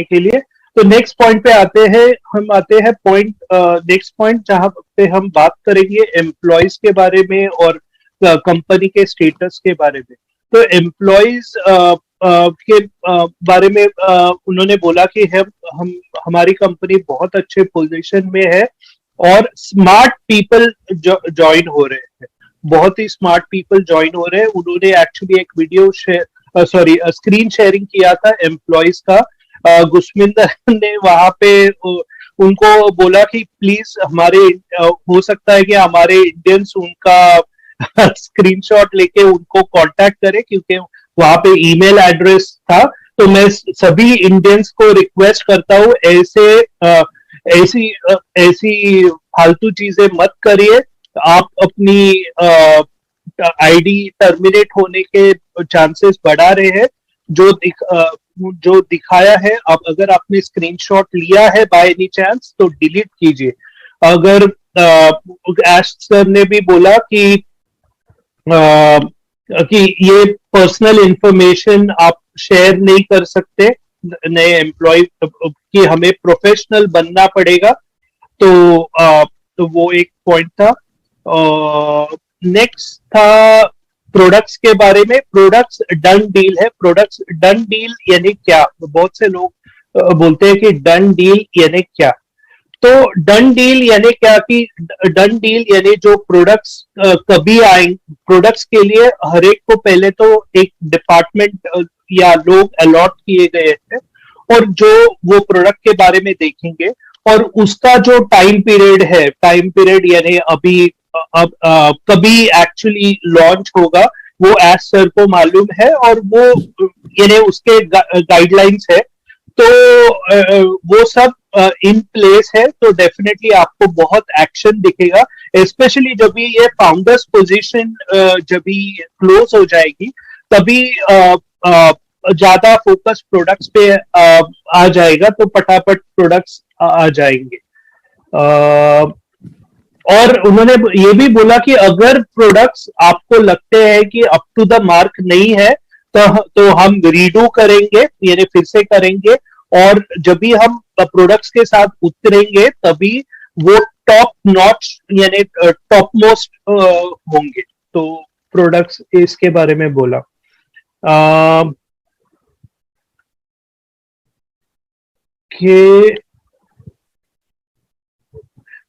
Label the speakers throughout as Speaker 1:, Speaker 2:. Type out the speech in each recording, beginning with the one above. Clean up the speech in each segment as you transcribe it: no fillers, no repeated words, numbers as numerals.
Speaker 1: के लिए। तो नेक्स्ट पॉइंट पे आते हैं पॉइंट नेक्स्ट पॉइंट जहां पे हम बात करेंगे एम्प्लॉयज के बारे में और कंपनी के स्टेटस के बारे में। तो एम्प्लॉयज के बारे में उन्होंने बोला कि हम हमारी कंपनी बहुत अच्छे पोजीशन में है और स्मार्ट पीपल ज्वाइन हो रहे हैं, बहुत ही स्मार्ट पीपल ज्वाइन हो रहे हैं। उन्होंने एक्चुअली एक वीडियो स्क्रीन शेयरिंग किया था एम्प्लॉयज का। गुस्मिंदर ने वहां पे उनको बोला कि प्लीज हमारे हो सकता है कि हमारे इंडियंस उनका स्क्रीनशॉट लेके उनको कांटेक्ट करें, क्योंकि वहां पे ईमेल एड्रेस था। तो मैं सभी इंडियंस को रिक्वेस्ट करता हूँ ऐसी फालतू चीजें मत करिए। आप अपनी आईडी टर्मिनेट होने के चांसेस बढ़ा रहे हैं। जो दिखाया है, अब अगर आपने स्क्रीनशॉट लिया है बाय एनी चांस तो डिलीट कीजिए। अगर एश सर ने भी बोला कि ये पर्सनल इंफॉर्मेशन आप शेयर नहीं कर सकते नए एम्प्लॉय कि हमें प्रोफेशनल बनना पड़ेगा। तो वो एक पॉइंट था। नेक्स्ट था प्रोडक्ट्स के बारे में। प्रोडक्ट्स डन डील है। प्रोडक्ट्स डन डील यानी क्या? बहुत से लोग बोलते हैं कि डन डील यानी क्या। तो डन डील यानी क्या कि डन डील यानी जो प्रोडक्ट्स कभी आएंगे, प्रोडक्ट्स के लिए हर एक को पहले तो एक डिपार्टमेंट या लोग अलॉट किए गए हैं और जो वो प्रोडक्ट के बारे में देखेंगे और उसका जो टाइम पीरियड यानी अभी कभी एक्चुअली लॉन्च होगा वो एज सर को मालूम है और वो यानी उसके गाइडलाइंस है। तो वो सब इन प्लेस है। तो डेफिनेटली आपको बहुत एक्शन दिखेगा, स्पेशली जब भी ये फाउंडर्स पोजीशन जब भी क्लोज हो जाएगी तभी ज्यादा फोकस प्रोडक्ट्स पे आ जाएगा। तो फटाफट प्रोडक्ट्स आ जाएंगे। और उन्होंने ये भी बोला कि अगर प्रोडक्ट्स आपको लगते हैं कि अप टू द मार्क नहीं है तो हम रीडू करेंगे, यानी फिर से करेंगे। और जब भी हम प्रोडक्ट्स के साथ उतरेंगे तभी वो टॉप नॉच यानी टॉप मोस्ट होंगे। तो प्रोडक्ट्स इसके बारे में बोला।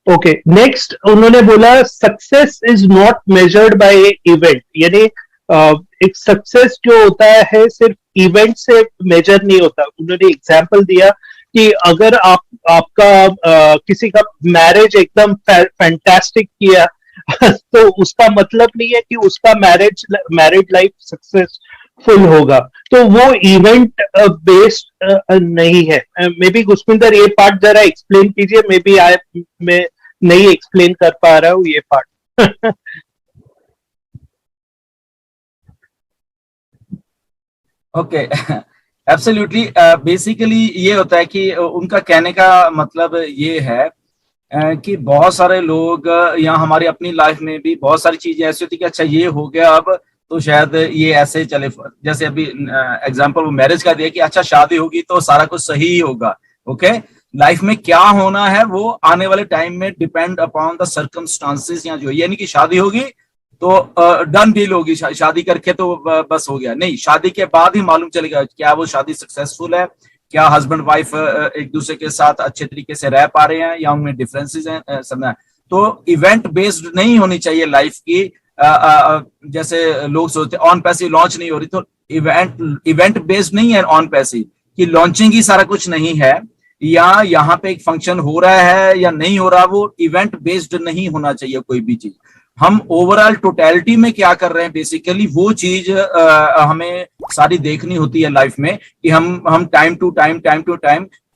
Speaker 1: ओके, नेक्स्ट उन्होंने बोला success is not measured by event, यानी एक सक्सेस जो होता है सिर्फ इवेंट से मेजर नहीं होता। उन्होंने एग्जांपल दिया कि अगर आपका किसी का मैरिज एकदम फैंटास्टिक किया तो उसका मतलब नहीं है कि उसका मैरिज लाइफ सक्सेसफुल होगा। तो वो इवेंट बेस्ड नहीं है। मे बी गुस्मिंदर ये पार्ट जरा एक्सप्लेन कीजिए। मे बी मैं नहीं एक्सप्लेन कर पा रहा हूँ ये पार्ट।
Speaker 2: Okay, absolutely. बेसिकली ये होता है कि उनका कहने का मतलब ये है कि बहुत सारे लोग या हमारी अपनी लाइफ में भी बहुत सारी चीजें ऐसी होती है कि अच्छा ये हो गया अब तो शायद ये ऐसे चले। जैसे अभी एग्जांपल मैरिज का दिया कि अच्छा शादी होगी तो सारा कुछ सही ही होगा। ओके, लाइफ में क्या होना है वो आने वाले टाइम में डिपेंड अपॉन द सर्कमस्टांसेस। या जो यानी कि शादी होगी तो डन डील होगी, शादी करके तो बस हो गया नहीं। शादी के बाद ही मालूम चलेगा क्या वो शादी सक्सेसफुल है, क्या हस्बैंड वाइफ एक दूसरे के साथ अच्छे तरीके से रह पा रहे हैं या उनमें डिफरेंसेस हैं समझना। तो इवेंट बेस्ड नहीं होनी चाहिए लाइफ की। जैसे लोग सोचते ऑन पैसिव लॉन्च नहीं हो रही तो इवेंट बेस्ड नहीं है ऑन पैसिव कि लॉन्चिंग ही सारा कुछ नहीं है, या यहाँ पे एक फंक्शन हो रहा है या नहीं हो रहा, वो इवेंट बेस्ड नहीं होना चाहिए कोई भी चीज। हम ओवरऑल टोटलिटी में क्या कर रहे हैं बेसिकली वो चीज हमें सारी देखनी होती है लाइफ में कि हम टाइम टू टाइम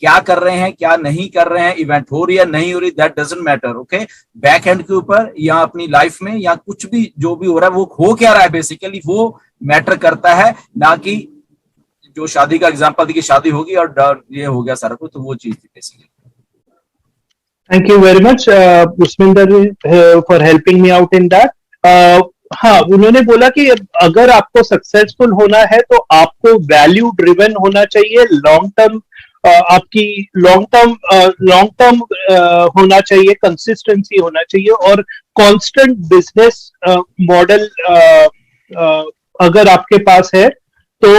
Speaker 2: क्या कर रहे हैं क्या नहीं कर रहे हैं, इवेंट हो रही है नहीं हो रही, that doesn't matter. Okay, back and के ऊपर या अपनी लाइफ में या कुछ भी जो भी हो रहा है वो हो क्या रहा है बेसिकली वो मैटर करता है, ना कि जो शादी का एग्जांपल दी कि शादी होगी और ये हो गया सारा कुछ, तो वो चीज थी basically.
Speaker 1: Thank you very much Pushpinder for helping me out in that. हाँ, उन्होंने बोला कि अगर आपको सक्सेसफुल होना है तो आपको वैल्यू ड्रिवन होना चाहिए, लॉन्ग टर्म आपकी लॉन्ग टर्म होना चाहिए, कंसिस्टेंसी होना चाहिए और कांस्टेंट बिजनेस मॉडल अगर आपके पास है तो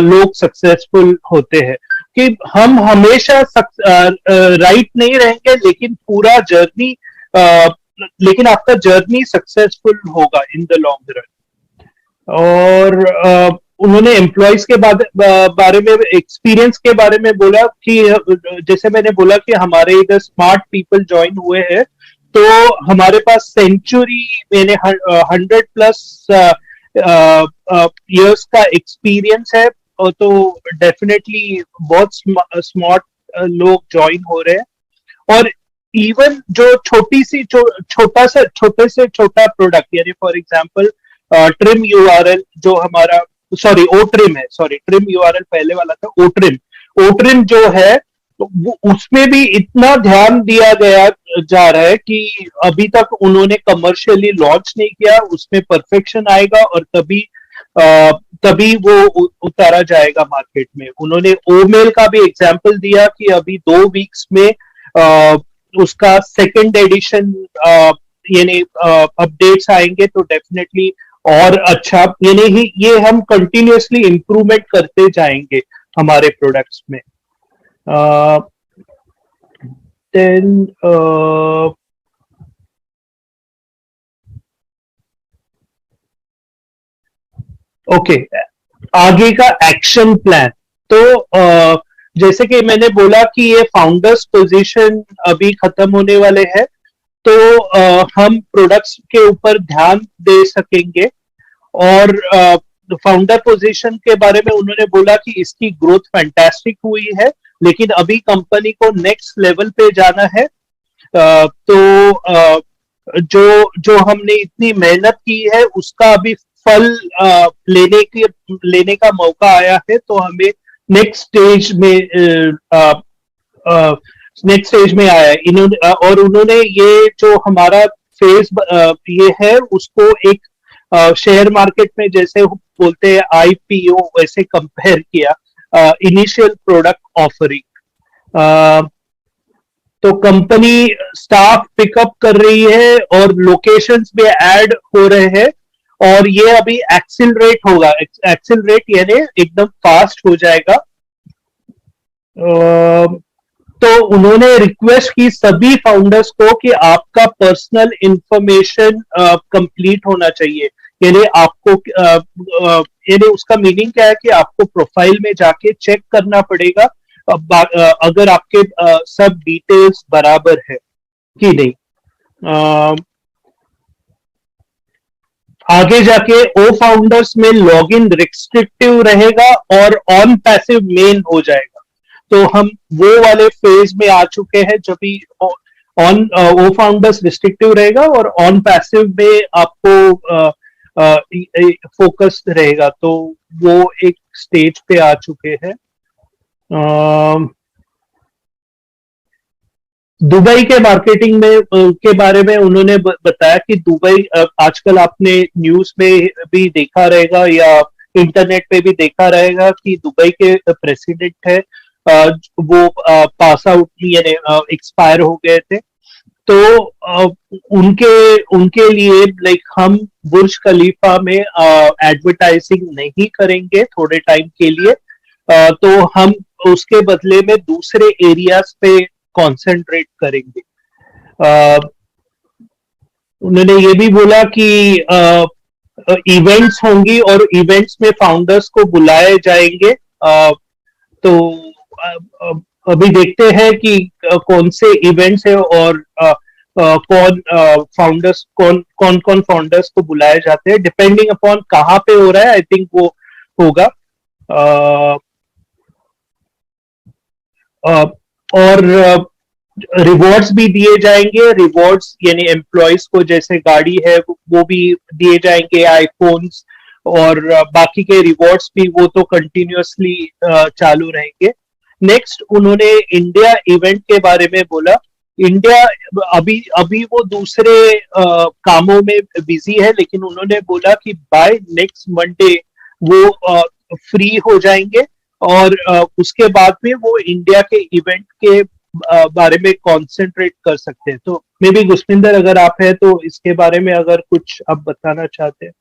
Speaker 1: लोग सक्सेसफुल होते हैं। कि हम हमेशा राइट नहीं रहेंगे लेकिन पूरा जर्नी लेकिन आपका जर्नी सक्सेसफुल होगा इन द लॉन्ग रन। और उन्होंने एम्प्लॉयज के बारे में, एक्सपीरियंस के बारे में बोला कि जैसे मैंने बोला कि हमारे इधर स्मार्ट पीपल ज्वाइन हुए हैं, तो हमारे पास सेंचुरी यानी 100+ इयर्स का एक्सपीरियंस है, और तो डेफिनेटली बहुत स्मार्ट लोग ज्वाइन हो रहे हैं। और इवन जो छोटे से छोटा प्रोडक्ट, यानी फॉर एग्जांपल ट्रिम यूआरएल जो हमारा, सॉरी ओ ट्रिम है, सॉरी ट्रिम यूआरएल पहले वाला था, ओ ट्रिम जो है वो उसमें भी इतना ध्यान दिया गया जा रहा है कि अभी तक उन्होंने कमर्शियली लॉन्च नहीं किया, उसमें परफेक्शन आएगा और तभी वो उतारा जाएगा मार्केट में। उन्होंने ओमेल का भी एग्जांपल दिया कि अभी 2 वीक्स में उसका सेकंड एडिशन यानी अपडेट्स आएंगे, तो डेफिनेटली और अच्छा, यानी ये हम कंटिन्यूअसली इंप्रूवमेंट करते जाएंगे हमारे प्रोडक्ट्स में। देन ओके, आगे का एक्शन प्लान। तो जैसे कि मैंने बोला कि ये फाउंडर्स पोजीशन अभी खत्म होने वाले हैं, तो हम प्रोडक्ट्स के ऊपर ध्यान दे सकेंगे। और फाउंडर पोजीशन के बारे में उन्होंने बोला कि इसकी ग्रोथ फैंटास्टिक हुई है, लेकिन अभी कंपनी को नेक्स्ट लेवल पे जाना है। तो जो हमने इतनी मेहनत की है उसका अभी फल लेने का मौका आया है, तो हमें नेक्स्ट स्टेज में आया है इन्होंने। और उन्होंने ये जो हमारा फेज ये है उसको एक शेयर मार्केट में जैसे बोलते हैं आईपीओ, वैसे कंपेयर किया इनिशियल प्रोडक्ट ऑफरिंग। तो कंपनी स्टाफ पिकअप कर रही है और लोकेशंस भी ऐड हो रहे हैं, और ये अभी एक्सिलरेट होगा, एक्सिलरेट यानी एकदम फास्ट हो जाएगा। तो उन्होंने रिक्वेस्ट की सभी फाउंडर्स को कि आपका पर्सनल इंफॉर्मेशन कंप्लीट होना चाहिए, यानी आपको यानी उसका मीनिंग क्या है कि आपको प्रोफाइल में जाके चेक करना पड़ेगा अगर आपके सब डिटेल्स बराबर है कि नहीं। आगे जाके ओ फाउंडर्स में लॉगिन रिस्ट्रिक्टिव रहेगा और ऑन पैसिव मेन हो जाएगा। तो हम वो वाले फेज में आ चुके हैं जब भी ऑन ओ फाउंडर्स रिस्ट्रिक्टिव रहेगा और ऑन पैसिव में आपको फोकस रहेगा। तो वो एक स्टेज पे आ चुके हैं। दुबई के मार्केटिंग में के बारे में उन्होंने बताया कि दुबई, आजकल आपने न्यूज में भी देखा रहेगा या इंटरनेट पे भी देखा रहेगा कि दुबई के प्रेसिडेंट है वो पास आउट यानी एक्सपायर हो गए थे। तो उनके लिए लाइक हम बुर्ज खलीफा में एडवर्टाइजिंग नहीं करेंगे थोड़े टाइम के लिए, तो हम उसके बदले में दूसरे एरियाज पे कंसंट्रेट करेंगे। उन्होंने ये भी बोला कि इवेंट्स होंगी और इवेंट्स में फाउंडर्स को बुलाए जाएंगे। तो अभी देखते हैं कि कौन से इवेंट्स है और कौन फाउंडर्स को बुलाए जाते हैं, डिपेंडिंग अपॉन कहाँ पे हो रहा है, आई थिंक वो होगा। और रिवॉर्ड्स भी दिए जाएंगे। रिवॉर्ड्स यानी एम्प्लॉयज को जैसे गाड़ी है वो भी दिए जाएंगे, आईफोन्स और बाकी के रिवॉर्ड्स भी, वो तो कंटिन्यूअसली चालू रहेंगे। नेक्स्ट उन्होंने इंडिया इवेंट के बारे में बोला। इंडिया अभी वो दूसरे कामों में बिजी है, लेकिन उन्होंने बोला कि बाय नेक्स्ट मंडे वो फ्री हो जाएंगे और उसके बाद में वो इंडिया के इवेंट के बारे में कॉन्सेंट्रेट कर सकते हैं। तो मे बी गुस्पिंदर अगर आप हैं तो इसके बारे में अगर कुछ आप बताना चाहते हैं।